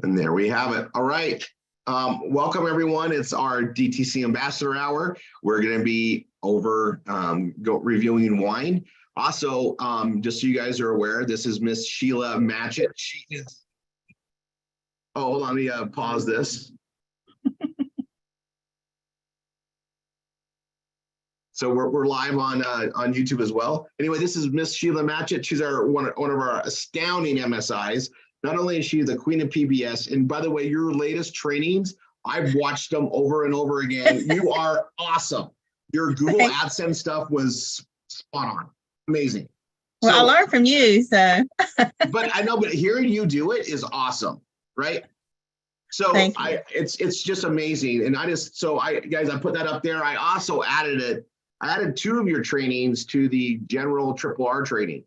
And there we have it. All right. Welcome, everyone. It's our DTC Ambassador Hour. We're going to be over reviewing wine. Also, just so you guys are aware, this is Miss Sheila Matchett. She is. Oh, hold on. Let me pause this. So we're live on YouTube as well. Anyway, this is Miss Sheila Matchett. She's one of our astounding MSIs. Not only is she the queen of PBS, and by the way, your latest trainings, I've watched them over and over again. You are awesome. Your Google AdSense stuff was spot on. Amazing. Well, I learned from you, so. But I know, but hearing you do it is awesome, right? So it's just amazing. And guys, I put that up there. I also added it. I added 2 of your trainings to the general Triple R training.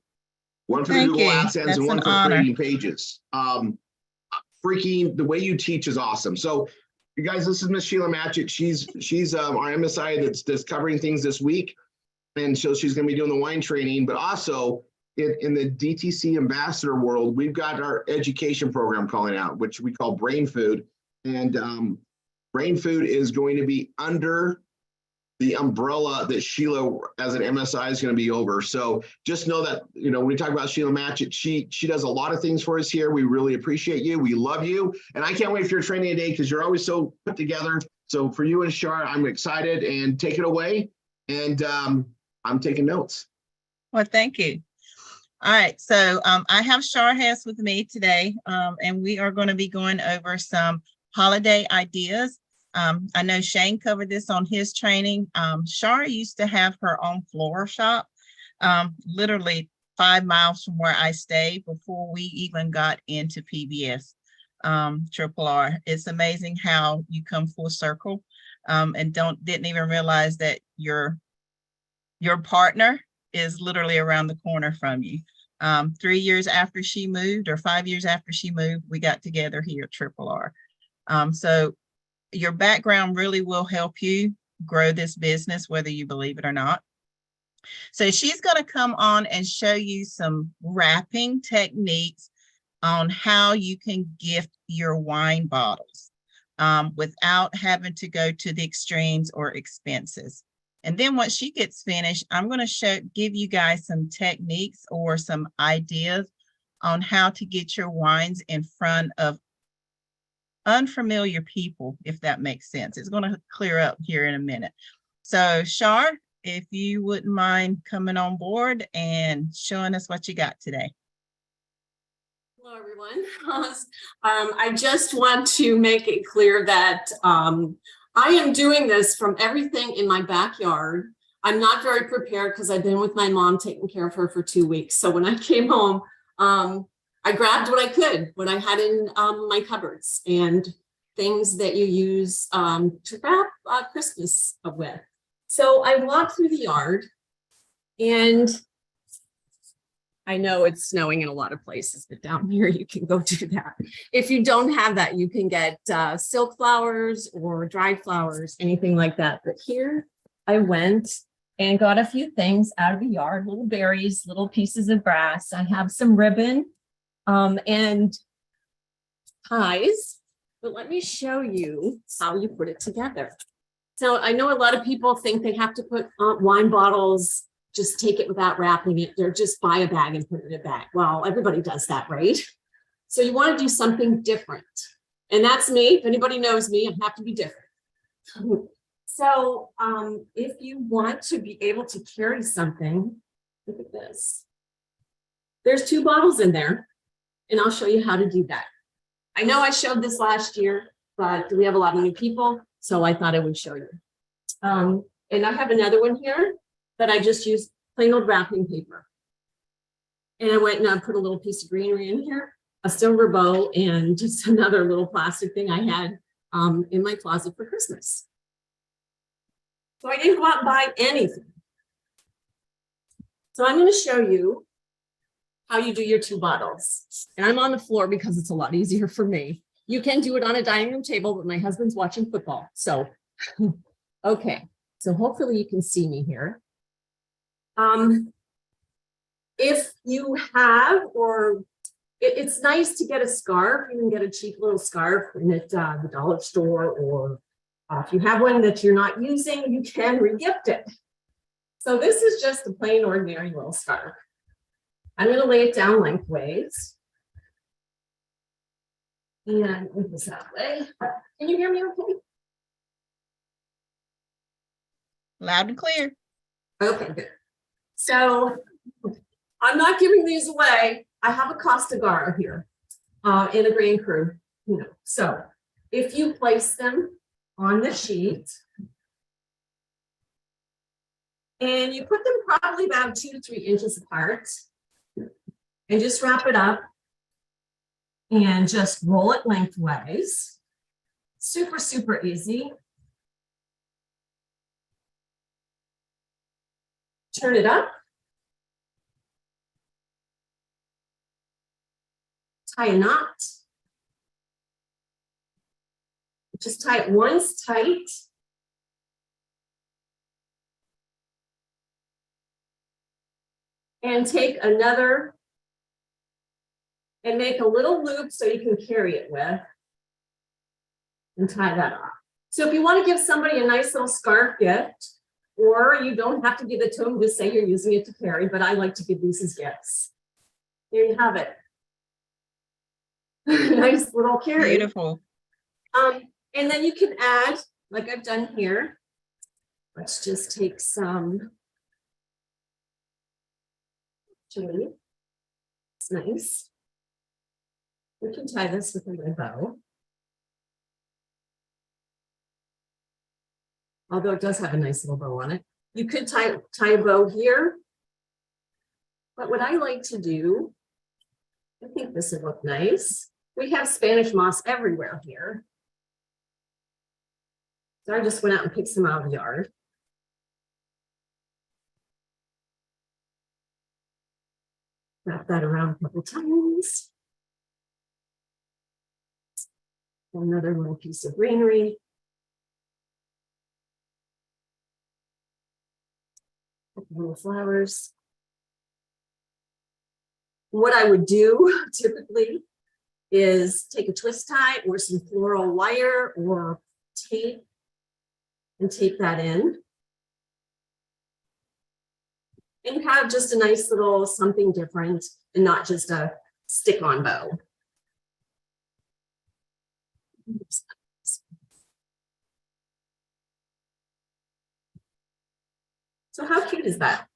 One for the Google AdSense and one for creating pages. Freaking, the way you teach is awesome. So you guys, this is Miss Sheila Matchett. She's our MSI that's covering things this week. And so she's going to be doing the wine training, but also in the DTC ambassador world, we've got our education program calling out, which we call Brain Food. And Brain Food is going to be under the umbrella that Sheila as an MSI is going to be over. So just know that, when we talk about Sheila Matchett, she does a lot of things for us here. We really appreciate you. We love you. And I can't wait for your training today because you're always so put together. So for you and Shar, I'm excited, and take it away. And I'm taking notes. Well, thank you. All right. So I have Shar Hess with me today, and we are going to be going over some holiday ideas. I know Shane covered this on his training. Shar used to have her own floral shop, literally 5 miles from where I stay before we even got into PBS, Triple R. It's amazing how you come full circle, and didn't even realize that your partner is literally around the corner from you. 3 years after she moved, or 5 years after she moved, we got together here at Triple R. So your background really will help you grow this business, whether you believe it or not. So she's going to come on and show you some wrapping techniques on how you can gift your wine bottles without having to go to the extremes or expenses. And then once she gets finished, I'm going to give you guys some techniques or some ideas on how to get your wines in front of unfamiliar people, if that makes sense. It's going to clear up here in a minute. So Shar, if you wouldn't mind coming on board and showing us what you got today. Hello, everyone. I just want to make it clear that I am doing this from everything in my backyard. I'm not very prepared because I've been with my mom taking care of her for 2 weeks. So when I came home, I grabbed what I could, what I had in my cupboards, and things that you use to wrap Christmas with. So I walked through the yard, and I know it's snowing in a lot of places, but down here you can go do that. If you don't have that, you can get silk flowers or dried flowers, anything like that. But here I went and got a few things out of the yard, little berries, little pieces of grass. I have some ribbon and ties, but let me show you how you put it together. So I know a lot of people think they have to put wine bottles, just take it without wrapping it. They're just buy a bag and put it in a bag. Well, everybody does that, right? So you want to do something different. And that's me. If anybody knows me, I have to be different. So if you want to be able to carry something, look at this. There's 2 bottles in there, and I'll show you how to do that. I know I showed this last year, but we have a lot of new people, so I thought I would show you. And I have another one here that I just used plain old wrapping paper. And I went and I put a little piece of greenery in here, a silver bow, and just another little plastic thing I had in my closet for Christmas. So I didn't go out and buy anything. So I'm going to show you how you do your 2 bottles. And I'm on the floor because it's a lot easier for me. You can do it on a dining room table, but my husband's watching football. So, okay. So hopefully you can see me here. If you have or it's nice to get a scarf. You can get a cheap little scarf in at the dollar store, or if you have one that you're not using, you can regift it. So this is just a plain ordinary little scarf. I'm going to lay it down lengthways. And move this that way. Can you hear me okay? Loud and clear. Okay, good. So I'm not giving these away. I have a Costa Gara here in a Grand Cru. So if you place them on the sheet and you put them probably about 2 to 3 inches apart and just wrap it up and just roll it lengthways. Super, super easy. Turn it up. Tie a knot. Just tie it once tight. And take another and make a little loop so you can carry it with and tie that off. So if you want to give somebody a nice little scarf gift, or you don't have to give it to them, just say you're using it to carry, but I like to give these as gifts. There you have it. Nice little carry. Beautiful. And then you can add, like I've done here, let's just take some chili. It's nice. We can tie this with a little bow. Although it does have a nice little bow on it. You could tie a bow here. But what I like to do, I think this would look nice. We have Spanish moss everywhere here. So I just went out and picked some out of the yard. Wrap that around a couple times. Another little piece of greenery. Little flowers. What I would do typically is take a twist tie or some floral wire or tape and tape that in. And have just a nice little something different and not just a stick-on bow. So how cute is that?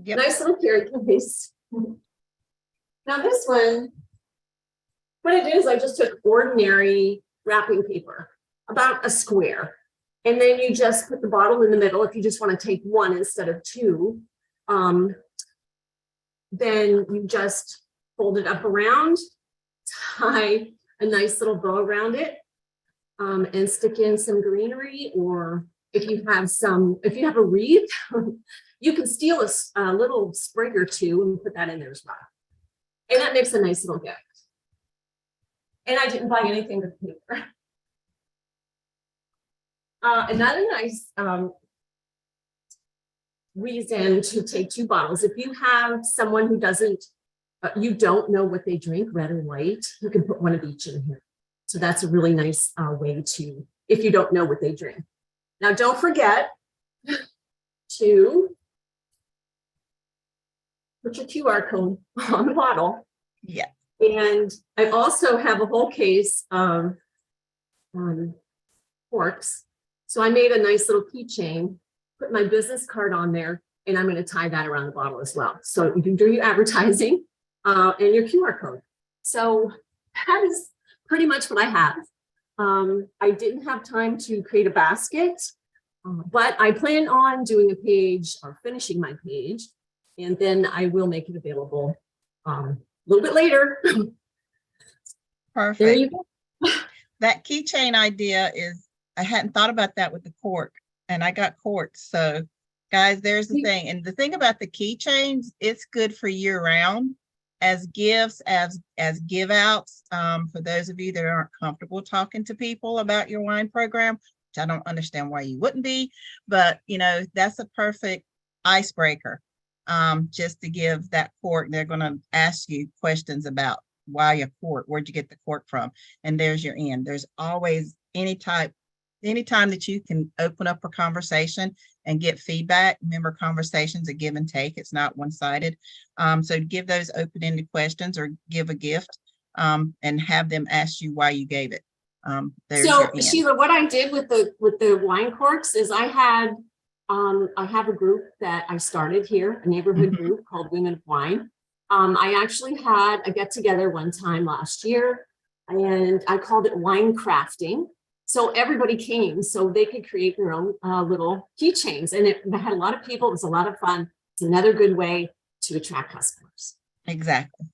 Yep. Nice little carry case. Now this one, what I did is I just took ordinary wrapping paper, about a square, and then you just put the bottle in the middle. If you just want to take one instead of two, then you just fold it up around, tie a nice little bow around it, and stick in some greenery, or if you have a wreath, you can steal a little sprig or two and put that in there as well. And that makes a nice little gift. And I didn't buy anything with paper. Another nice reason to take 2 bottles. If you have someone who you don't know what they drink, red or white, you can put one of each in here. So that's a really nice way to, if you don't know what they drink. Now, don't forget to put your QR code on the bottle. Yeah. And I also have a whole case of corks. So I made a nice little keychain, put my business card on there, and I'm going to tie that around the bottle as well. So you can do your advertising and your QR code. So that is pretty much what I have. I didn't have time to create a basket, but I plan on doing a page or finishing my page, and then I will make it available a little bit later. Perfect. There you go. That keychain idea is, I hadn't thought about that with the cork, and I got corks. So guys, there's the thing. And the thing about the keychains, it's good for year round as gifts, as give outs. For those of you that aren't comfortable talking to people about your wine program, which I don't understand why you wouldn't be, but that's a perfect icebreaker. just to give that cork. They're going to ask you questions about why a cork, where'd you get the cork from? And there's your end. There's always anytime that you can open up a conversation and get feedback. Remember, conversations a give and take. It's not one-sided. So give those open-ended questions or give a gift and have them ask you why you gave it. So Sheila, what I did with the wine corks is I have a group that I started here, a neighborhood group called Women of Wine. I actually had a get together one time last year, and I called it wine crafting. So everybody came so they could create their own little keychains, and it had a lot of people. It was a lot of fun. It's another good way to attract customers. Exactly.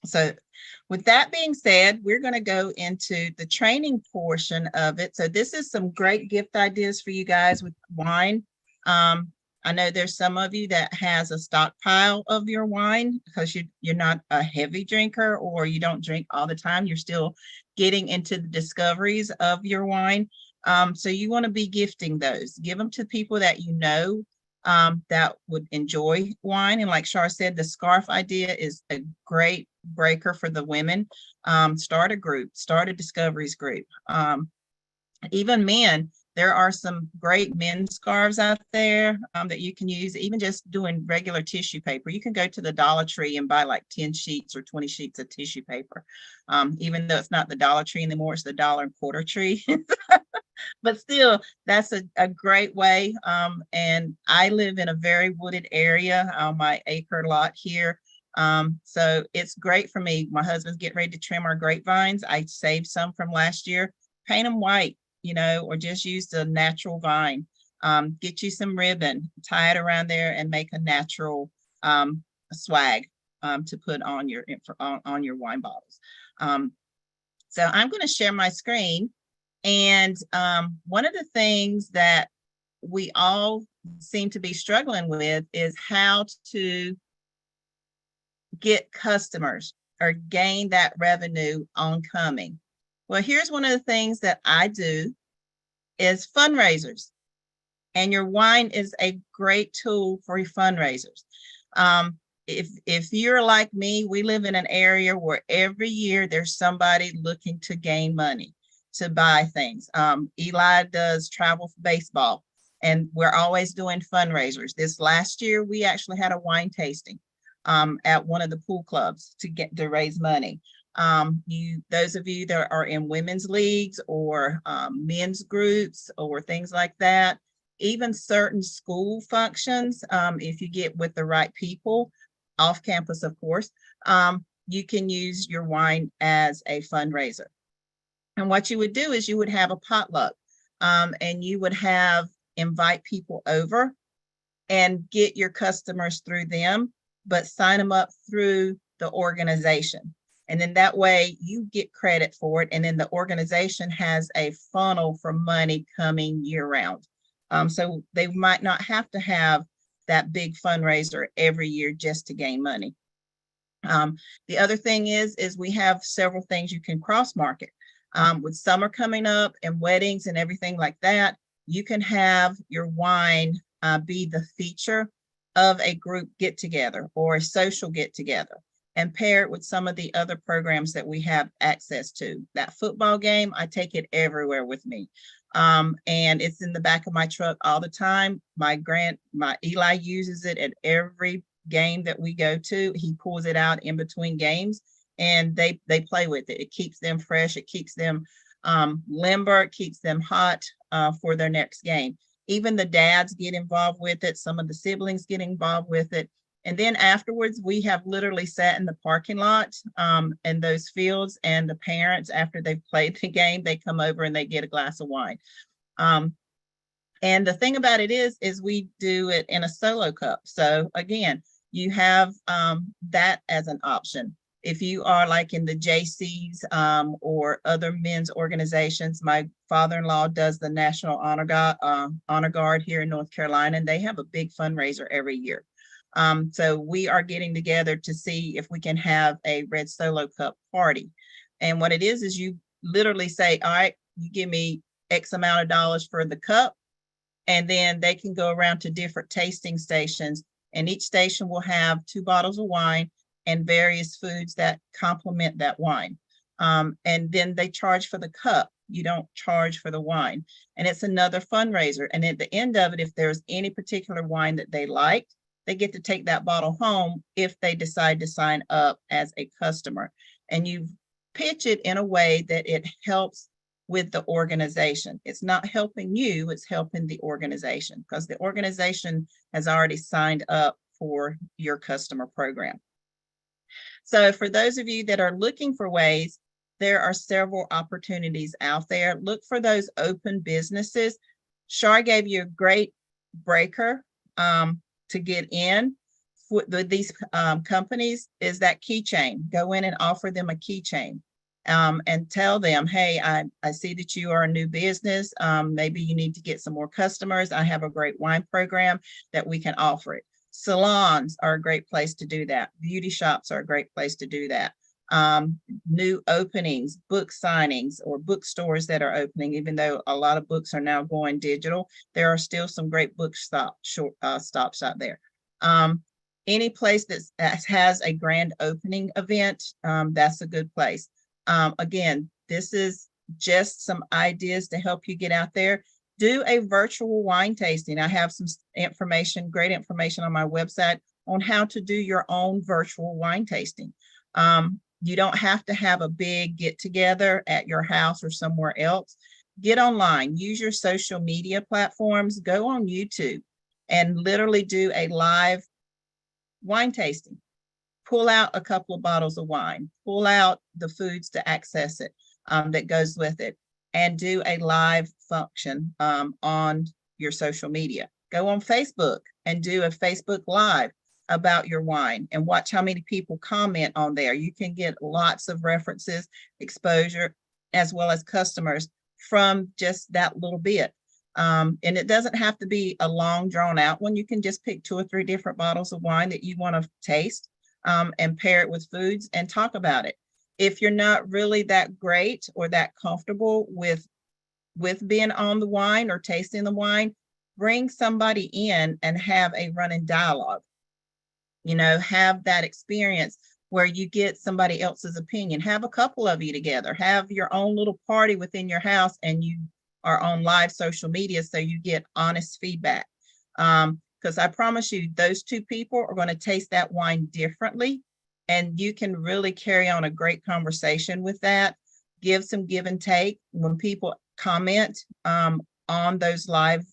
So with that being said, we're going to go into the training portion of it. So this is some great gift ideas for you guys with wine. I know there's some of you that has a stockpile of your wine because you're not a heavy drinker or you don't drink all the time. You're still getting into the discoveries of your wine. So you want to be gifting those. Give them to people that you know that would enjoy wine. And like Shar said, the scarf idea is a great breaker for the women. Start a group, start a discoveries group. Even men, there are some great men's scarves out there that you can use, even just doing regular tissue paper. You can go to the Dollar Tree and buy like 10 sheets or 20 sheets of tissue paper. Even though it's not the Dollar Tree anymore, it's the $1.25 tree. But still, that's a great way. And I live in a very wooded area on my acre lot here. So it's great for me. My husband's getting ready to trim our grapevines. I saved some from last year. Paint them white, or just use the natural vine. Get you some ribbon, tie it around there, and make a natural swag to put on your wine bottles. So I'm going to share my screen. And one of the things that we all seem to be struggling with is how to get customers or gain that revenue oncoming. Well, here's one of the things that I do is fundraisers. And your wine is a great tool for your fundraisers. If you're like me, we live in an area where every year there's somebody looking to gain money, to buy things. Eli does travel for baseball, and we're always doing fundraisers. This last year, we actually had a wine tasting at one of the pool clubs to raise money. Those of you that are in women's leagues or men's groups or things like that, even certain school functions, if you get with the right people off campus, of course, you can use your wine as a fundraiser. And what you would do is you would have a potluck and you would invite people over and get your customers through them, but sign them up through the organization. And then that way you get credit for it. And then the organization has a funnel for money coming year round. So they might not have to have that big fundraiser every year just to gain money. The other thing is we have several things you can cross market. With summer coming up and weddings and everything like that, you can have your wine be the feature of a group get together or a social get together, and pair it with some of the other programs that we have access to. That football game, I take it everywhere with me. And it's in the back of my truck all the time. My Eli uses it at every game that we go to. He pulls it out in between games and they play with it. It keeps them fresh. It keeps them limber. It keeps them hot for their next game. Even the dads get involved with it. Some of the siblings get involved with it. And then afterwards, we have literally sat in the parking lot in those fields, and the parents, after they've played the game, they come over and they get a glass of wine. And the thing about it is we do it in a solo cup. So again, you have that as an option. If you are like in the JCs or other men's organizations, my father-in-law does the National Honor Guard here in North Carolina, and they have a big fundraiser every year. So we are getting together to see if we can have a red solo cup party. And what it is you literally say, all right, you give me X amount of dollars for the cup, and then they can go around to different tasting stations and each station will have 2 bottles of wine and various foods that complement that wine. And then they charge for the cup. You don't charge for the wine. And it's another fundraiser. And at the end of it, if there's any particular wine that they like, they get to take that bottle home if they decide to sign up as a customer. And you pitch it in a way that it helps with the organization. It's not helping you, it's helping the organization, because the organization has already signed up for your customer program. So for those of you that are looking for ways, there are several opportunities out there. Look for those open businesses. Shar gave you a great breaker to get in with these companies is that keychain. Go in and offer them a keychain and tell them, hey, I see that you are a new business. Maybe you need to get some more customers. I have a great wine program that we can offer it. Salons are a great place to do that. Beauty shops are a great place to do that. New openings, book signings, or bookstores that are opening, even though a lot of books are now going digital, there are still some great book stops out there. Any place that has a grand opening event, that's a good place. Again, this is just some ideas to help you get out there. Do a virtual wine tasting. I have some information, great information on my website on how to do your own virtual wine tasting. You don't have to have a big get together at your house or somewhere else. Get online, use your social media platforms, go on YouTube and literally do a live wine tasting. Pull out a couple of bottles of wine, pull out the foods to access it that goes with it, and do a live function on your social media. Go on Facebook and do a Facebook Live about your wine and watch how many people comment on there. You can get lots of references, exposure, as well as customers from just that little bit. And it doesn't have to be a long drawn out one. You can just pick 2 or 3 different bottles of wine that you want to taste and pair it with foods and talk about it. If you're not really that great or that comfortable with being on the wine or tasting the wine, bring somebody in and have a running dialogue. You know, have that experience where you get somebody else's opinion. Have a couple of you together. Have your own little party within your house, and you are on live social media so you get honest feedback. Because I promise you, those 2 people are going to taste that wine differently, and you can really carry on a great conversation with that. Give some give and take. When people comment on those live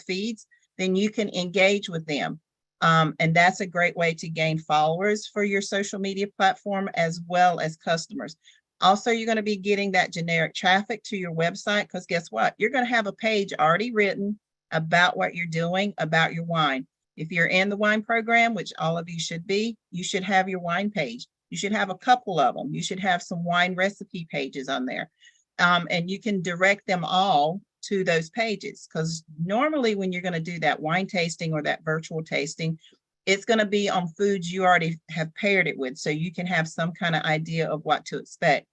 feeds, then you can engage with them. And that's a great way to gain followers for your social media platform as well as customers. Also, you're going to be getting that generic traffic to your website because guess what? You're going to have a page already written about what you're doing, about your wine. If you're in the wine program, which all of you should be, you should have your wine page. You should have a couple of them. You should have some wine recipe pages on there. And you can direct them all to those pages, because normally when you're going to do that wine tasting or that virtual tasting, it's going to be on foods you already have paired it with, so you can have some kind of idea of what to expect.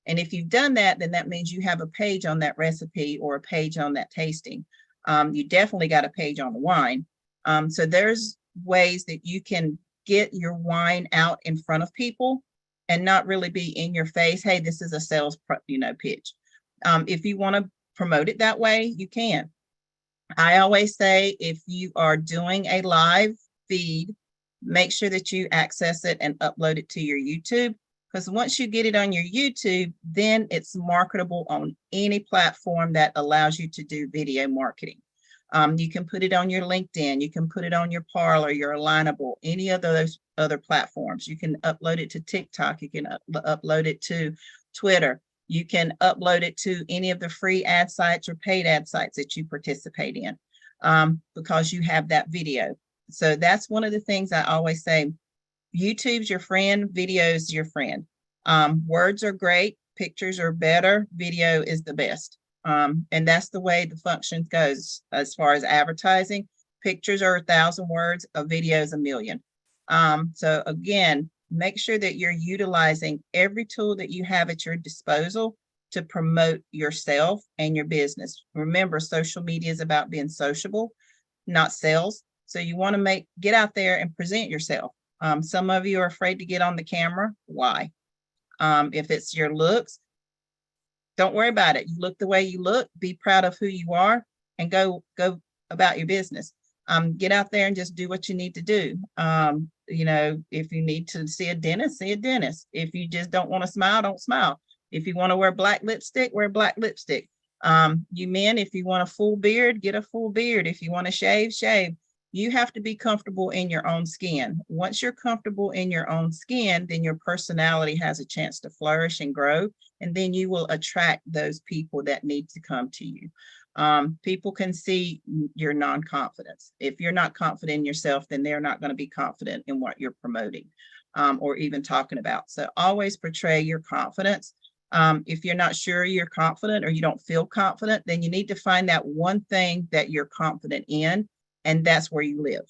And if you've done that, then that means you have a page on that recipe or a page on that tasting. You definitely got a page on the wine. So there's ways that you can get your wine out in front of people and not really be in your face. Hey, this is a sales pitch. If you want to promote it that way, you can. I always say, if you are doing a live feed, make sure that you access it and upload it to your YouTube, because once you get it on your YouTube, then it's marketable on any platform that allows you to do video marketing. You can put it on your LinkedIn, you can put it on your Parler, your Alignable, any of those other platforms. You can upload it to TikTok, you can upload it to Twitter. You can upload it to any of the free ad sites or paid ad sites that you participate in because you have that video. So that's one of the things I always say. YouTube's your friend, video's your friend. Words are great, pictures are better, video is the best. And that's the way the function goes as far as advertising. Pictures are 1,000 words, a video is 1,000,000. So again, make sure that you're utilizing every tool that you have at your disposal to promote yourself and your business. Remember, social media is about being sociable, not sales. So you want to get out there and present yourself. Some of you are afraid to get on the camera. Why? If it's your looks, don't worry about it. You look the way you look, be proud of who you are, and go about your business. Get out there and just do what you need to do. You know, if you need to see a dentist, see a dentist. If you just don't want to smile, don't smile. If you want to wear black lipstick, wear black lipstick. You men, if you want a full beard, get a full beard. If you want to shave, shave. You have to be comfortable in your own skin. Once you're comfortable in your own skin, then your personality has a chance to flourish and grow, and then you will attract those people that need to come to you. People can see your non-confidence. If you're not confident in yourself, then they're not going to be confident in what you're promoting or even talking about. So always portray your confidence. If you're not sure you're confident or you don't feel confident, then you need to find that one thing that you're confident in, and that's where you live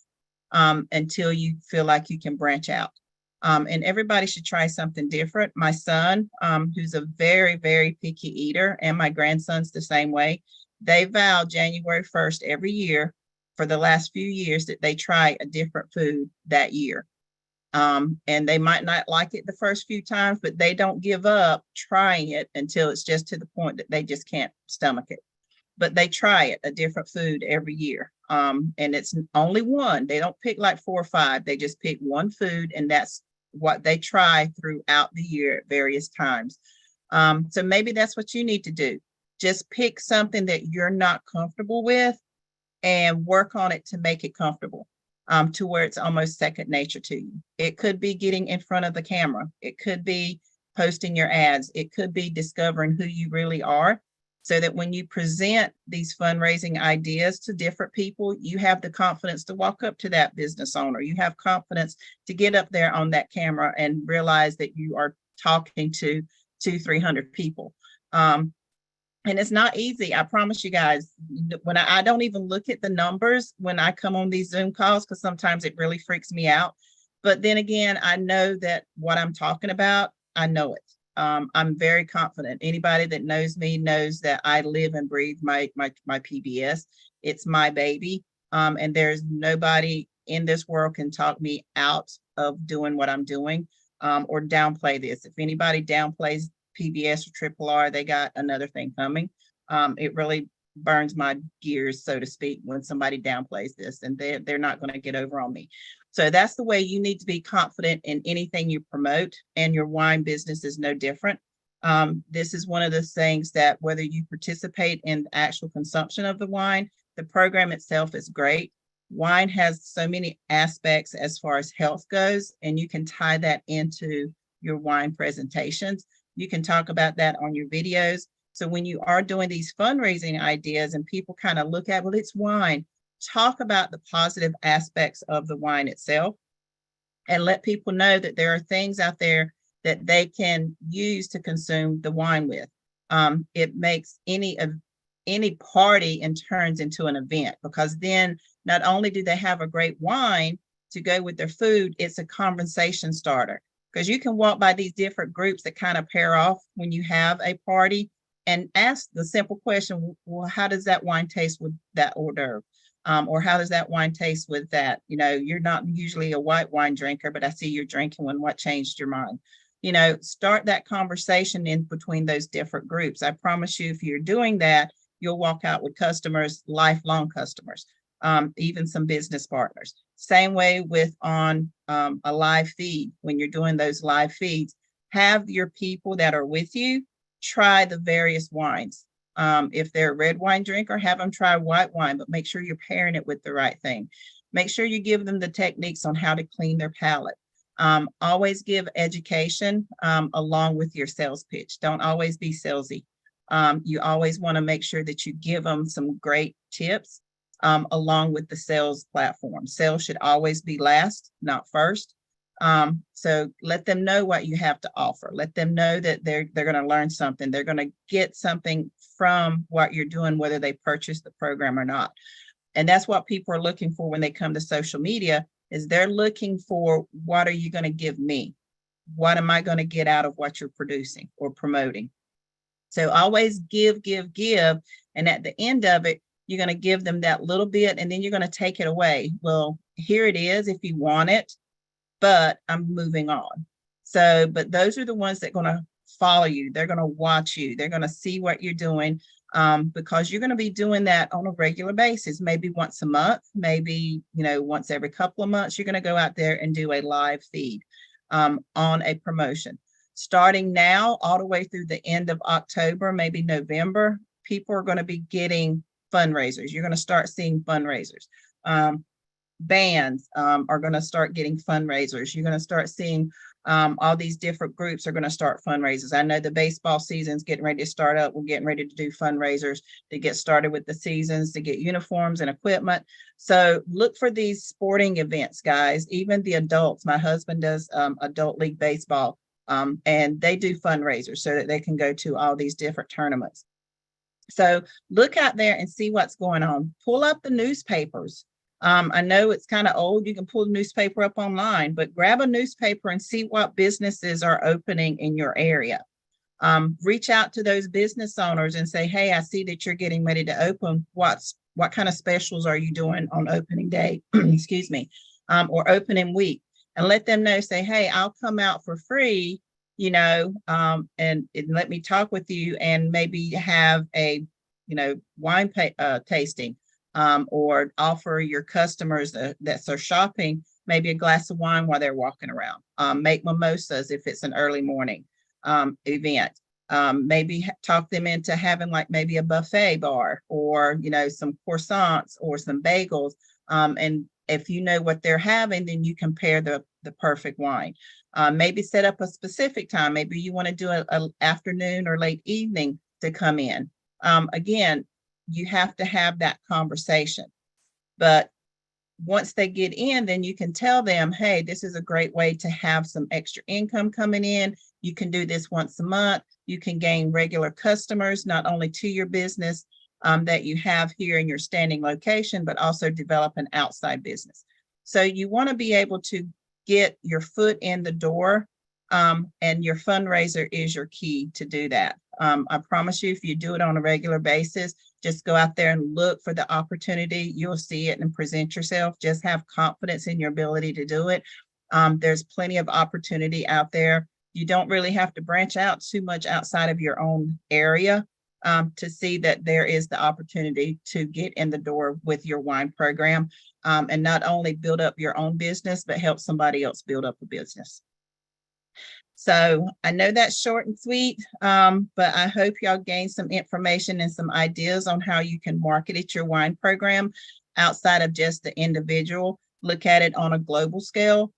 until you feel like you can branch out. And everybody should try something different. My son, who's a very, very picky eater, and my grandson's the same way, they vow January 1st every year for the last few years that they try a different food that year. And they might not like it the first few times, but they don't give up trying it until it's just to the point that they just can't stomach it. But they try it, a different food every year. And it's only one. They don't pick like 4 or 5. They just pick one food, and that's what they try throughout the year at various times. So maybe that's what you need to do. Just pick something that you're not comfortable with and work on it to make it comfortable, to where it's almost second nature to you. It could be getting in front of the camera. It could be posting your ads. It could be discovering who you really are, so that when you present these fundraising ideas to different people, you have the confidence to walk up to that business owner. You have confidence to get up there on that camera and realize that you are talking to 200-300 people. And it's not easy. I promise you guys, when I don't even look at the numbers when I come on these Zoom calls, because sometimes it really freaks me out. But then again, I know that what I'm talking about, I know it. I'm very confident. Anybody that knows me knows that I live and breathe my PBS. It's my baby. And there's nobody in this world can talk me out of doing what I'm doing or downplay this. If anybody downplays PBS or Triple R, they got another thing coming. It really burns my gears, so to speak, when somebody downplays this, and they're not going to get over on me. So that's the way you need to be confident in anything you promote, and your wine business is no different. This is one of the things that whether you participate in the actual consumption of the wine, the program itself is great. Wine has so many aspects as far as health goes, and you can tie that into your wine presentations. You can talk about that on your videos. So when you are doing these fundraising ideas and people kind of look at, well, it's wine, talk about the positive aspects of the wine itself and let people know that there are things out there that they can use to consume the wine with. It makes any party and turns into an event, because then not only do they have a great wine to go with their food, it's a conversation starter. Because you can walk by these different groups that kind of pair off when you have a party and ask the simple question, well, how does that wine taste with that hors d'oeuvre? Or how does that wine taste with that? You know, you're not usually a white wine drinker, but I see you're drinking one. What changed your mind? You know, start that conversation in between those different groups. I promise you, if you're doing that, you'll walk out with customers, lifelong customers, even some business partners. Same way with on a live feed. When you're doing those live feeds, have your people that are with you try the various wines. If they're a red wine drinker, have them try white wine, but make sure you're pairing it with the right thing. Make sure you give them the techniques on how to clean their palate. Always give education along with your sales pitch. Don't always be salesy. You always want to make sure that you give them some great tips along with the sales platform. Sales should always be last, not first. So let them know what you have to offer. Let them know that they're going to learn something. They're going to get something from what you're doing, whether they purchase the program or not. And that's what people are looking for when they come to social media, is they're looking for, what are you going to give me? What am I going to get out of what you're producing or promoting? So always give. And at the end of it, You're going to give them that little bit, and then you're going to take it away. Well, here it is if you want it, but I'm moving on. So, but those are the ones that are going to follow you. They're going to watch you. They're going to see what you're doing, because you're going to be doing that on a regular basis, maybe once a month, maybe, once every couple of months, you're going to go out there and do a live feed on a promotion. Starting now, all the way through the end of October, maybe November, people are going to be getting fundraisers. You're going to start seeing fundraisers. Bands are going to start getting fundraisers. You're going to start seeing all these different groups are going to start fundraisers. I know the baseball season's getting ready to start up. We're getting ready to do fundraisers to get started with the seasons, to get uniforms and equipment. So look for these sporting events, guys. Even the adults. My husband does adult league baseball, and they do fundraisers so that they can go to all these different tournaments. So look out there and see what's going on. Pull up the newspapers. I know it's kind of old. You can pull the newspaper up online, but grab a newspaper and see what businesses are opening in your area. Reach out to those business owners and say, hey, I see that you're getting ready to open. What kind of specials are you doing on opening day? Excuse me, or opening week, and let them know, say, hey, I'll come out for free, and let me talk with you and maybe have a, wine tasting. Or offer your customers that are shopping maybe a glass of wine while they're walking around. Make mimosas if it's an early morning event. Maybe talk them into having like maybe a buffet bar, or some croissants or some bagels. And if you know what they're having, then you compare the perfect wine. Maybe set up a specific time. Maybe you want to do an afternoon or late evening to come in. Again, you have to have that conversation. But once they get in, then you can tell them, hey, this is a great way to have some extra income coming in. You can do this once a month. You can gain regular customers, not only to your business that you have here in your standing location, but also develop an outside business. So you want to be able to get your foot in the door, and your fundraiser is your key to do that. I promise you, if you do it on a regular basis, just go out there and look for the opportunity. You'll see it and present yourself. Just have confidence in your ability to do it. There's plenty of opportunity out there. You don't really have to branch out too much outside of your own area to see that there is the opportunity to get in the door with your wine program, and not only build up your own business, but help somebody else build up a business. So I know that's short and sweet, but I hope y'all gain some information and some ideas on how you can market it, your wine program, outside of just the individual. Look at it on a global scale.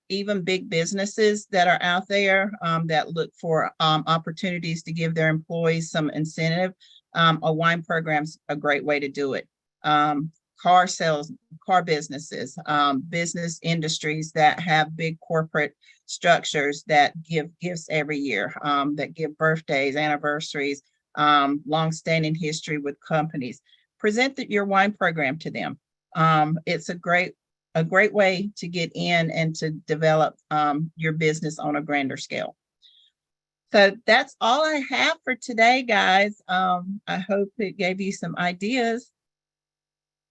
Even big businesses that are out there that look for opportunities to give their employees some incentive. A wine program's a great way to do it. Car sales, car businesses, business industries that have big corporate structures that give gifts every year, that give birthdays, anniversaries, long-standing history with companies. Present your wine program to them. It's a great way to get in and to develop your business on a grander scale. So that's all I have for today, guys. I hope it gave you some ideas.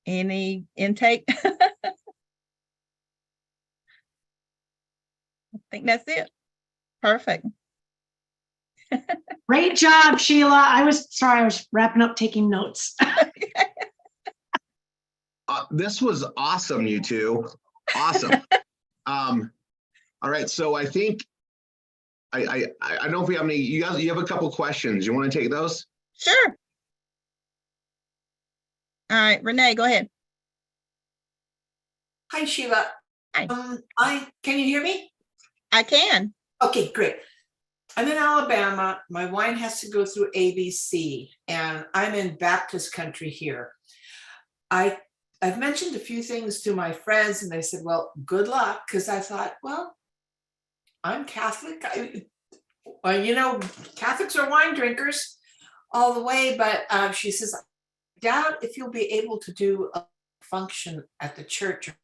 Any intake? I think that's it. Perfect. Great job, Sheila. I was wrapping up taking notes. This was awesome, you two. Awesome. All right. So I think I don't know if we have any. You have a couple questions. You want to take those? Sure. All right, Renee, go ahead. Hi, Sheila. Hi. Can you hear me? I can. Okay, great. I'm in Alabama. My wine has to go through ABC, and I'm in Baptist country here. I've mentioned a few things to my friends, and they said, well, good luck, because I thought, well, I'm Catholic. Catholics are wine drinkers all the way, but she says, I doubt if you'll be able to do a function at the church or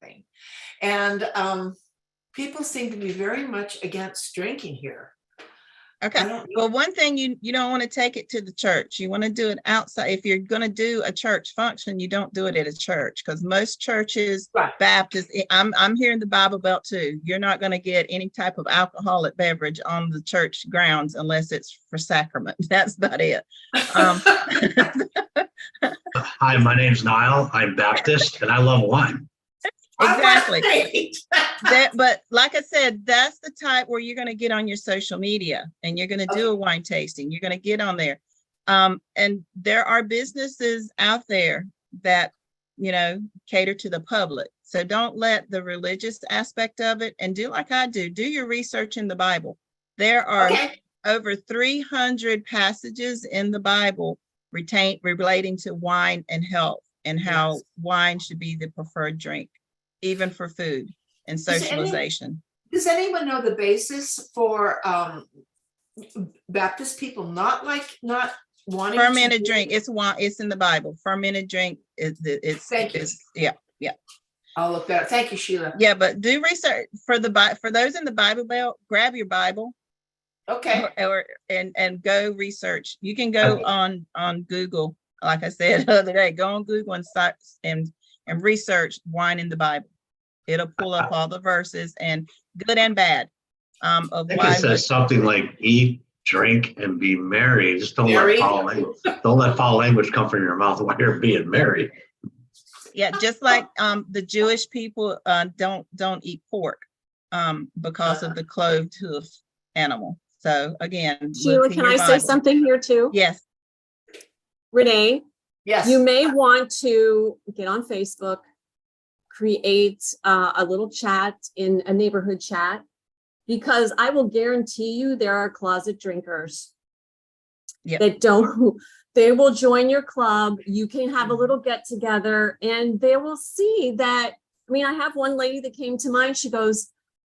something. And people seem to be very much against drinking here. Okay. I don't know. Well, one thing you don't want to take it to the church. You want to do it outside. If you're going to do a church function, you don't do it at a church, because most churches, Right. Baptist, I'm here in the Bible Belt too. You're not going to get any type of alcoholic beverage on the church grounds unless it's for sacrament. That's about it. Hi, my name's Niall. I'm Baptist and I love wine. Exactly. Right. But like I said, that's the type where you're going to get on your social media and you're going to do a wine tasting. You're going to get on there. And there are businesses out there that, cater to the public. So don't let the religious aspect of it, and do like I do. Do your research in the Bible. There are over 300 passages in the Bible relating to wine and health, and how wine should be the preferred drink, even for food and socialization. Does anyone know the basis for Baptist people not wanting Fermented drink? It's wine. It's in the Bible. Fermented drink Thank you. Yeah. I'll look that up. Thank you, Sheila. Yeah, but do research for those in the Bible Belt. Grab your Bible. Okay. And go research. You can go on Google, like I said the other day. Go on Google and research wine in the Bible. It'll pull up all the verses, and good and bad. Of I think why it says something like eat, drink, and be merry. Just don't let foul language come from your mouth while you're being married. Yeah, just like the Jewish people don't eat pork because of the clove hoof animal. So again, Sheila, can I say something here too? Yes. Renee, Yes. you may want to get on Facebook, create a little chat in a neighborhood chat, because I will guarantee you there are closet drinkers that they will join your club. You can have a little get together and they will see that. I mean, I have one lady that came to mind. She goes,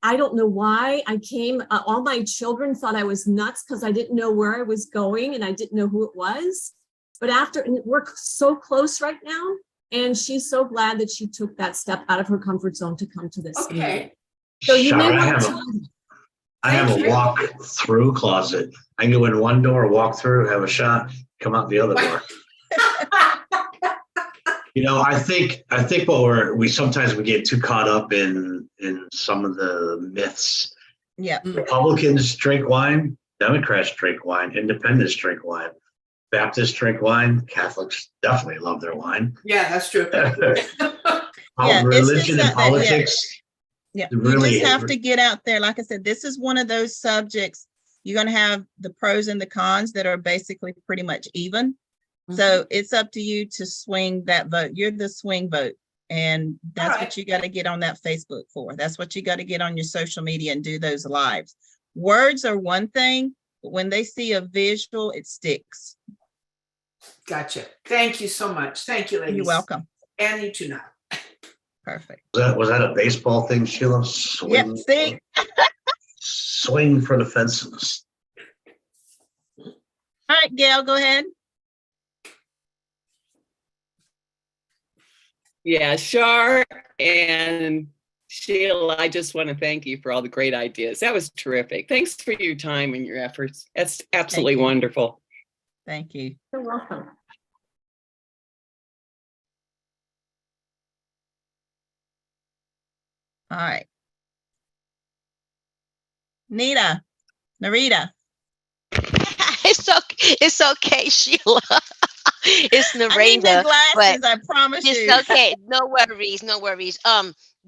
I don't know why I came. All my children thought I was nuts because I didn't know where I was going and I didn't know who it was. But we're so close right now. And she's so glad that she took that step out of her comfort zone to come to this. Okay. So you may I have a walk-through closet. I can go in one door, walk through, have a shot, come out the other door. I think what we sometimes get too caught up in some of the myths. Yeah. Republicans drink wine, Democrats drink wine, independents drink wine, Baptists drink wine, Catholics definitely love their wine. Yeah, that's true. Religion and politics. Yeah, Really, you just have to get out there. Like I said, this is one of those subjects. You're going to have the pros and the cons that are basically pretty much even. So it's up to you to swing that vote. You're the swing vote. And that's what you got to get on that Facebook for. That's what you got to get on your social media and do those lives. Words are one thing, but when they see a visual, it sticks. Gotcha. Thank you so much. Thank you, ladies. You're welcome. And you too now. Perfect. Was that a baseball thing, Sheila? Swing, see? Swing for the fences. All right, Gail, go ahead. Yeah, Shar and Sheila, I just want to thank you for all the great ideas. That was terrific. Thanks for your time and your efforts. That's absolutely wonderful. Thank you. You're welcome. All right. Narita. It's okay, Sheila. It's I need Narita, new glasses, I promise you. it's okay. No worries.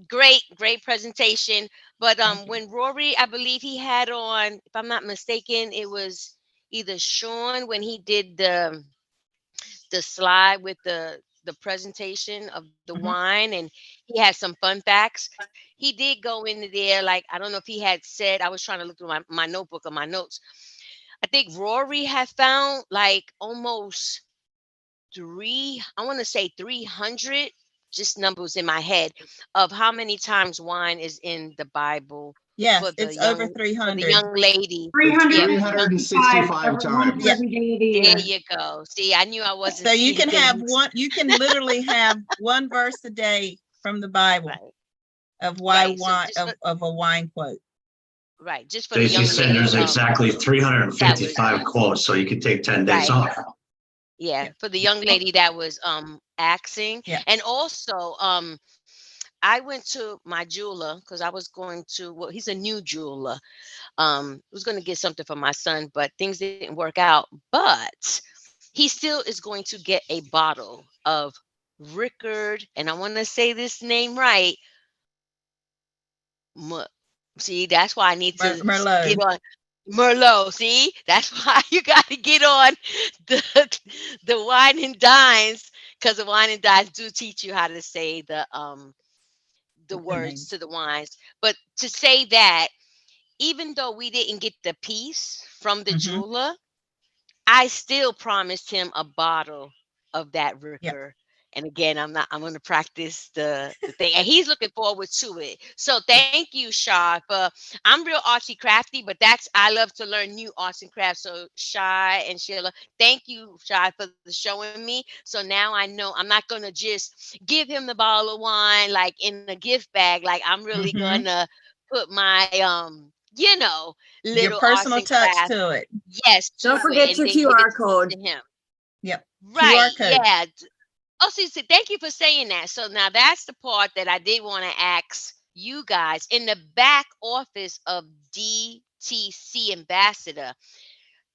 Great presentation. But when Rory, I believe he had on, if I'm not mistaken, it was either Sean when he did the slide with the presentation of the wine, and he had some fun facts. He did go into there, like, I don't know if he had said, I was trying to look through my notebook or my notes. I think Rory had found like almost 300, just numbers in my head, of how many times wine is in the Bible. Yes, it's over 300. The young lady. 365 times. Yeah. There you go. See, I knew I wasn't. So you can have one, you can literally have one verse a day from the Bible of why wine, of a wine quote. Right, just for the Stacy young said lady. there's exactly 355 quotes, so you can take 10 days Right. off. Yeah, for the young lady that was axing. Yeah. And also I went to my jeweler because I was going to, well, he's a new jeweler. Was going to get something for my son, but things didn't work out. But he still is going to get a bottle of Rickard, and I want to say this name right. See, that's why I need to Merlot. get on Merlot. See, that's why you got to get on the wine and dines, because the wine and dines do teach you how to say the words to the wines. But to say that, even though we didn't get the piece from the jeweler, I still promised him a bottle of that Ricker. And again, I'm going to practice the thing, and he's looking forward to it. So thank you, Shar. I'm real artsy crafty, but I love to learn new arts and crafts. So Shai and Sheila, thank you, Shai, for showing me. So now I know I'm not going to just give him the bottle of wine like in a gift bag. Like I'm really going to put my little your personal arts and touch crafts. to it. Yes. Don't forget your QR code. To him. Yep. Right. QR code. Yeah. Oh, see, thank you for saying that. So now that's the part that I did want to ask you guys. In the back office of DTC Ambassador,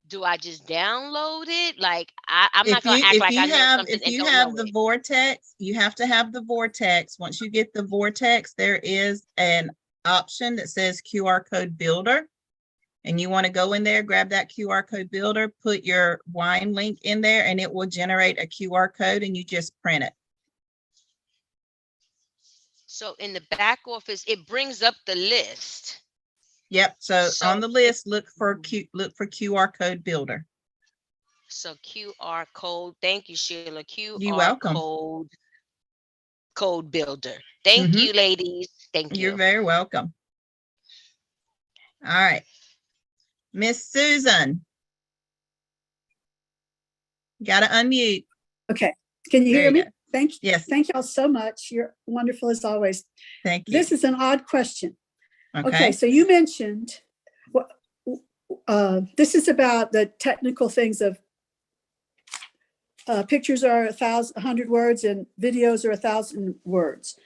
do I just download it? Like I'm not going to act like I know something if and you don't have know the it. vortex, you have to have the vortex. Once you get the vortex, there is an option that says QR code builder. And you want to go in there, grab that QR code builder, put your wine link in there, and it will generate a QR code, and you just print it. So in the back office, it brings up the list. Yep. So on the list, look for QR code builder. So QR code. Thank you, Sheila. QR You're welcome. Code builder. Thank you, ladies. Thank you. You're very welcome. All right. Miss Susan. You got to unmute. Okay. Can you hear me? Thank you. Yes. Thank y'all so much. You're wonderful as always. Thank you. This is an odd question. Okay. So you mentioned this is about the technical things of pictures are 100 words and videos are 1,000 words.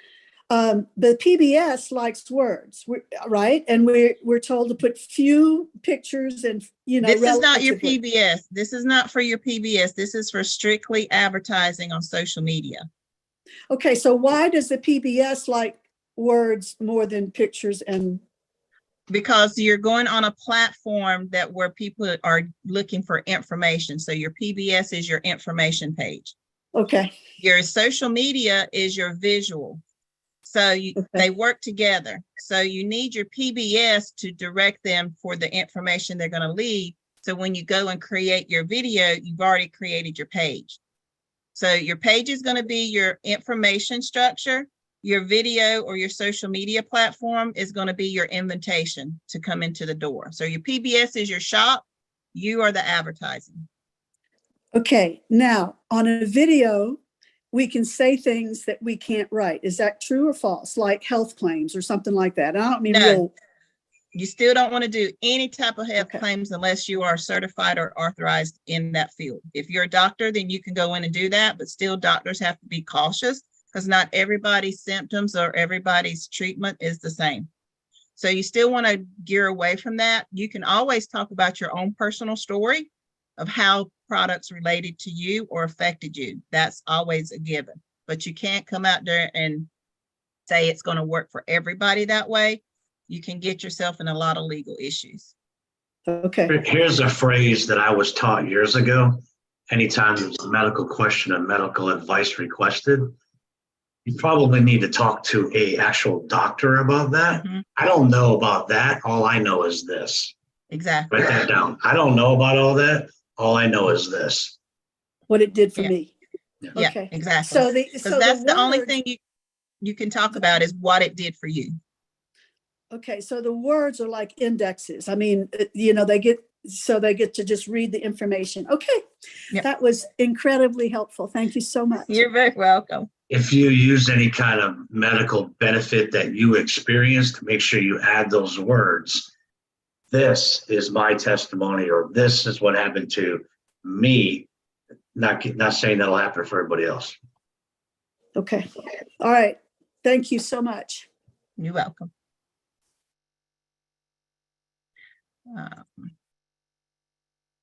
The PBS likes words, right? And we're told to put few pictures and, this is not your PBS. This is not for your PBS. This is for strictly advertising on social media. Okay. So why does the PBS like words more than pictures? And because you're going on a platform where people are looking for information. So your PBS is your information page. Okay. Your social media is your visual. So they work together. So you need your PBS to direct them for the information they're going to leave. So when you go and create your video, you've already created your page. So your page is going to be your information structure. Your video or your social media platform is going to be your invitation to come into the door. So your PBS is your shop. You are the advertising. Okay. Now on a video, we can say things that we can't write. Is that true or false? Like health claims or something like that. I don't mean no. You still don't want to do any type of health claims unless you are certified or authorized in that field. If you're a doctor, then you can go in and do that, but still doctors have to be cautious because not everybody's symptoms or everybody's treatment is the same. So you still want to gear away from that. You can always talk about your own personal story of how products related to you or affected you. That's always a given, but you can't come out there and say it's going to work for everybody that way. You can get yourself in a lot of legal issues. Okay. Here's a phrase that I was taught years ago. Anytime there's a medical question or medical advice requested, you probably need to talk to an actual doctor about that. I don't know about that. All I know is this. Exactly. Write that down. I don't know about all that. All I know is this. What it did for me. Yeah, okay. Exactly. So that's the only thing you can talk about is what it did for you. Okay. So the words are like indexes. I mean, they get to just read the information. Okay. Yep. That was incredibly helpful. Thank you so much. You're very welcome. If you use any kind of medical benefit that you experienced, make sure you add those words this is my testimony, or this is what happened to me. Not saying that'll happen for everybody else. Okay. All right. Thank you so much. You're welcome. All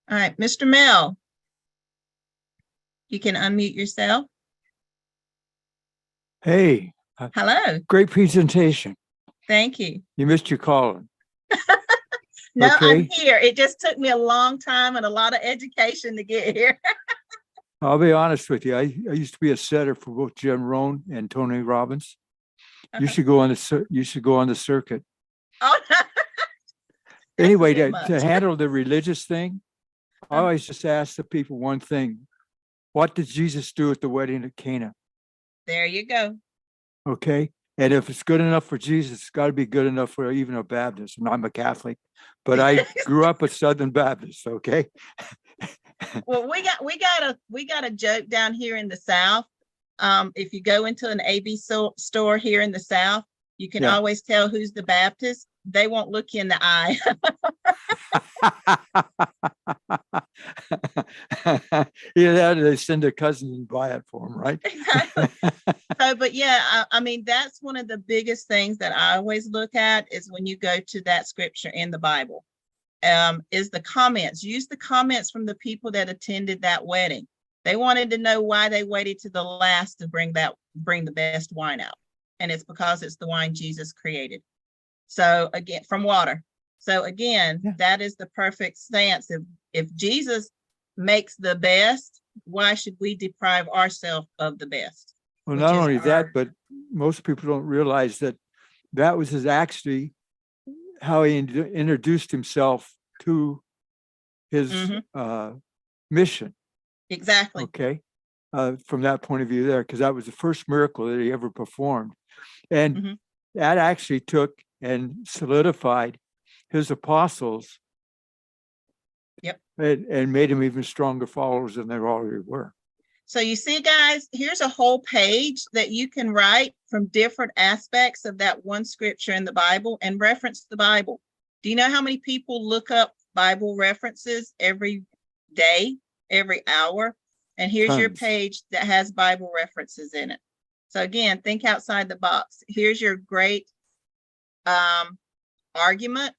right, Mr. Mel, you can unmute yourself. Hey. Hello. Great presentation. Thank you. You missed your calling. No, Okay. I'm here. It just took me a long time and a lot of education to get here. I'll be honest with you. I used to be a setter for both Jim Rohn and Tony Robbins. You should go on the circuit. Oh, Anyway, too to much. handle the religious thing, I always just ask the people one thing: what did Jesus do at the wedding at Cana? There you go. Okay, and if it's good enough for Jesus, it's got to be good enough for even a Baptist. And I'm a Catholic, but I grew up a Southern Baptist. Okay. Well, we got a joke down here in the South. If you go into an AB store here in the South, you can always tell who's the Baptist. They won't look you in the eye. Yeah, they send their cousin and buy it for them, right? Exactly. So, but yeah, I mean, that's one of the biggest things that I always look at is when you go to that scripture in the Bible, is the comments. Use the comments from the people that attended that wedding. They wanted to know why they waited to the last to bring the best wine out. And it's because it's the wine Jesus created. So again, from water. So again, that is the perfect stance. If Jesus makes the best, why should we deprive ourselves of the best? Well, not only that, but most people don't realize that was actually how he introduced himself to his mission. Exactly. Okay. From that point of view there, because that was the first miracle that he ever performed. And that actually took and solidified his apostles. Yep. And made them even stronger followers than they already were. So you see, guys, here's a whole page that you can write from different aspects of that one scripture in the Bible and reference the Bible. Do you know how many people look up Bible references every day, every hour? And here's your page that has Bible references in it. So again, think outside the box. Here's your great argument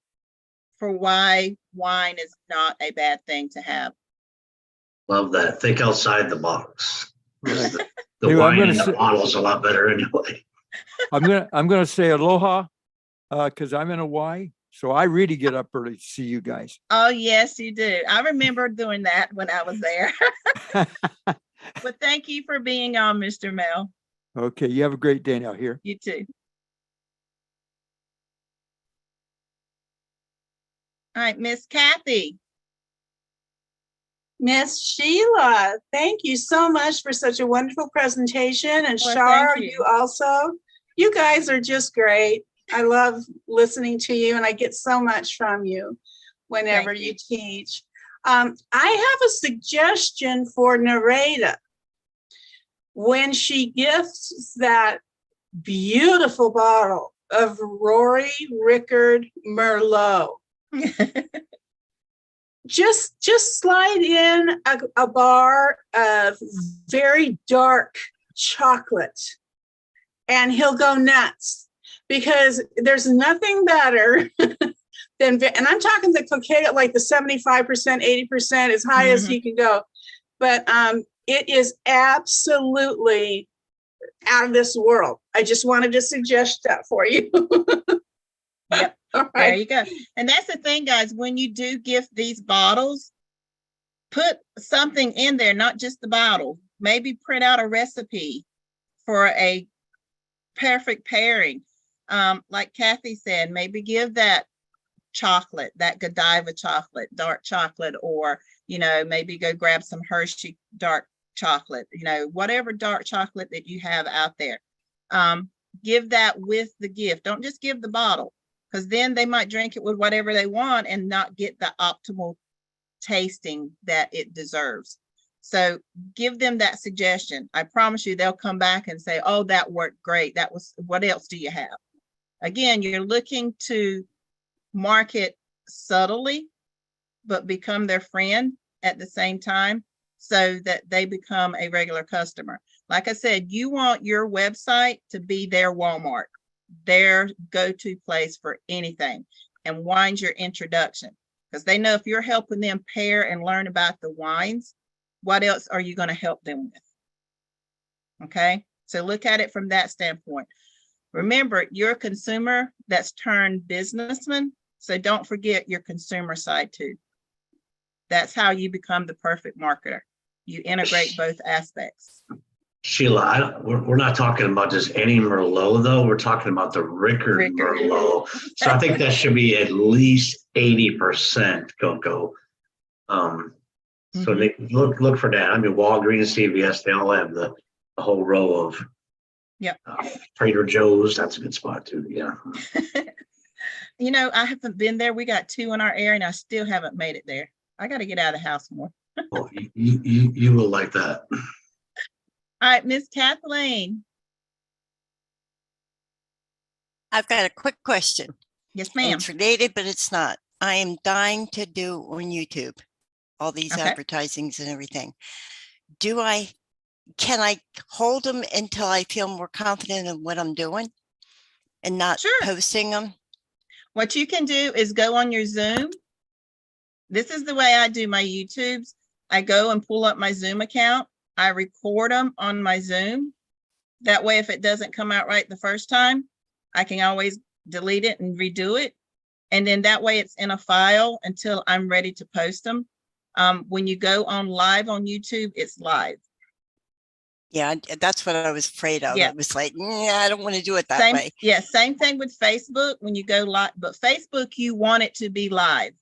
for why wine is not a bad thing to have. Love that. Think outside the box. Right. The wine in the bottle is a lot better anyway. I'm gonna say aloha because I'm in Hawaii, so I really get up early to see you guys. Oh yes, you do. I remember doing that when I was there. But thank you for being on, Mr. Mel. Okay, you have a great day now here. You too. All right, Miss Kathy. Miss Sheila, thank you so much for such a wonderful presentation. And Well, Shar, you also, you guys are just great. I love listening to you and I get so much from you whenever you teach. I have a suggestion for Nareda. When she gifts that beautiful bottle of Rory Rickard Merlot, just slide in a bar of very dark chocolate and he'll go nuts, because there's nothing better than, and I'm talking the cocaine, like the 75%, 80%, as high as he can go. But it is absolutely out of this world. I just wanted to suggest that for you. Yep. All right. There you go. And that's the thing, guys, when you do gift these bottles, put something in there, not just the bottle. Maybe print out a recipe for a perfect pairing. Like Kathy said, maybe give that chocolate, that Godiva chocolate, dark chocolate, or, you know, maybe go grab some Hershey dark chocolate, you know, whatever dark chocolate that you have out there. Give that with the gift. Don't just give the bottle, because then they might drink it with whatever they want and not get the optimal tasting that it deserves. So give them that suggestion. I promise you they'll come back and say, oh, that worked great. That was, what else do you have? Again, you're looking to market subtly, but become their friend at the same time so that they become a regular customer. Like I said, you want your website to be their Walmart, their go-to place for anything. And wine's your introduction, because they know if you're helping them pair and learn about the wines, what else are you going to help them with? Okay, so look at it from that standpoint. Remember, you're a consumer that's turned businessman, so don't forget your consumer side too. That's how you become the perfect marketer. You integrate both aspects. Sheila, we're not talking about just any Merlot, though. We're talking about the Rickard Merlot. So I think that should be at least 80% go. So they look for that. I mean, Walgreens, CVS, they all have the whole row of Trader Joe's. That's a good spot too. Yeah. You know, I haven't been there. We got 2 in our area, and I still haven't made it there. I got to get out of the house more. Oh, you will like that. All right, Miss Kathleen. I've got a quick question. Yes, ma'am. It's related, but it's not. I am dying to do on YouTube all these advertisings and everything. Can I hold them until I feel more confident in what I'm doing and not posting them? What you can do is go on your Zoom. This is the way I do my YouTubes. I go and pull up my Zoom account. I record them on my Zoom. That way, if it doesn't come out right the first time, I can always delete it and redo it. And then that way it's in a file until I'm ready to post them. When you go on live on YouTube, it's live. Yeah, that's what I was afraid of. Yeah. It was like, I don't want to do it that way. Yeah, same thing with Facebook when you go live. But Facebook, you want it to be live,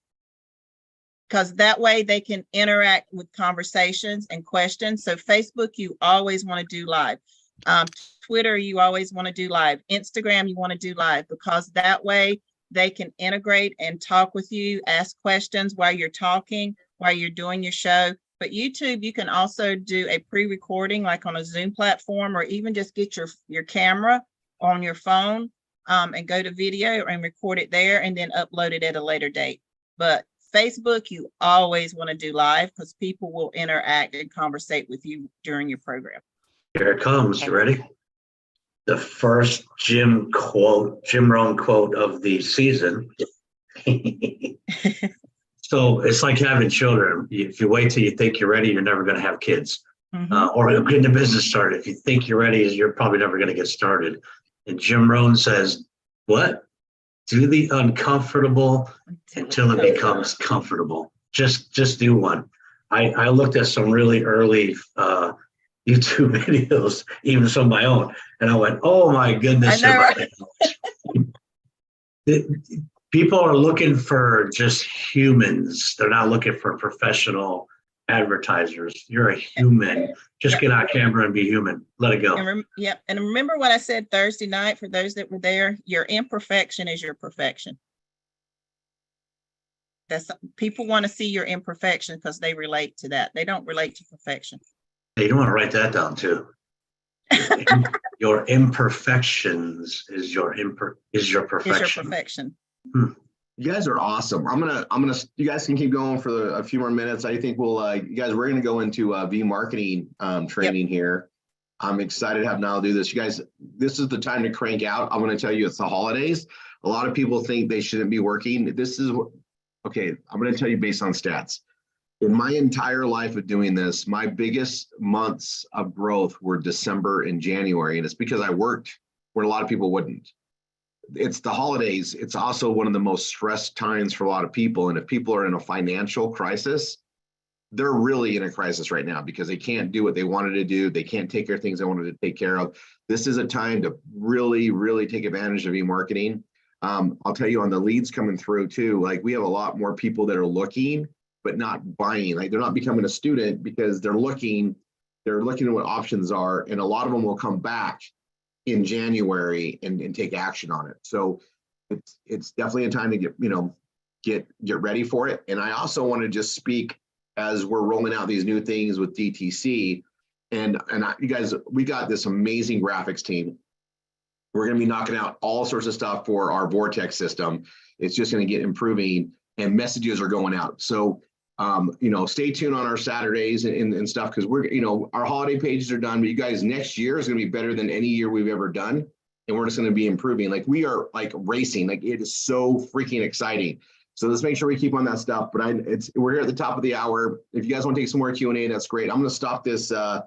because that way they can interact with conversations and questions. So Facebook, you always want to do live. Twitter, you always want to do live. Instagram, you want to do live, because that way they can integrate and talk with you, ask questions while you're talking, while you're doing your show. But YouTube, you can also do a pre-recording like on a Zoom platform, or even just get your camera on your phone and go to video and record it there and then upload it at a later date. But Facebook, you always want to do live, because people will interact and conversate with you during your program. Here it comes. You ready? The first Jim Rohn quote of the season. So it's like having children. If you wait till you think you're ready, you're never going to have kids. Or getting the business started. If you think you're ready, you're probably never going to get started. And Jim Rohn says, what? Do the uncomfortable until it becomes comfortable. Just do one. I looked at some really early YouTube videos, even some of my own, and I went, oh my goodness. I know, right? People are looking for just humans. They're not looking for professional advertisers. You're a human. Just get on camera and be human. Let it go. And remember what I said Thursday night for those that were there. Your imperfection is your perfection. People want to see your imperfection because they relate to that. They don't relate to perfection. Hey, you want to write that down too. Your imperfections is your perfection. Is your perfection. You guys are awesome. You guys can keep going for a few more minutes. I think we're going to go into V marketing training here. I'm excited to have Niall do this. You guys, this is the time to crank out. I'm going to tell you, it's the holidays. A lot of people think they shouldn't be working. Okay, I'm going to tell you based on stats. In my entire life of doing this, my biggest months of growth were December and January. And it's because I worked where a lot of people wouldn't. It's the holidays. It's also one of the most stressed times for a lot of people. And if people are in a financial crisis, they're really in a crisis right now because they can't do what they wanted to do. They can't take care of things they wanted to take care of. This is a time to really, really take advantage of e-marketing. I'll tell you on the leads coming through too, like we have a lot more people that are looking, but not buying. Like they're not becoming a student because they're looking at what options are. And a lot of them will come back in January and take action on it. So it's definitely a time to get ready for it. And I also want to just speak as we're rolling out these new things with DTC. And you guys, we got this amazing graphics team. We're going to be knocking out all sorts of stuff for our Vortex system. It's just going to get improving. and messages are going out. So, you know, stay tuned on our Saturdays and stuff, because we're, you know, our holiday pages are done, but you guys, next year is going to be better than any year we've ever done. And we're just going to be improving. Like, we are like racing, like it is so freaking exciting. So let's make sure we keep on that stuff. But we're here at the top of the hour. If you guys want to take some more Q&A, that's great. I'm going to stop this, our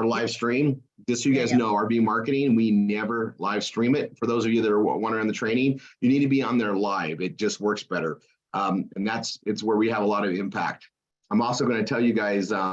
live stream. Just so you guys know, RB Marketing, we never live stream it. For those of you that are wondering the training, you need to be on there live. It just works better. And it's where we have a lot of impact. I'm also going to tell you guys,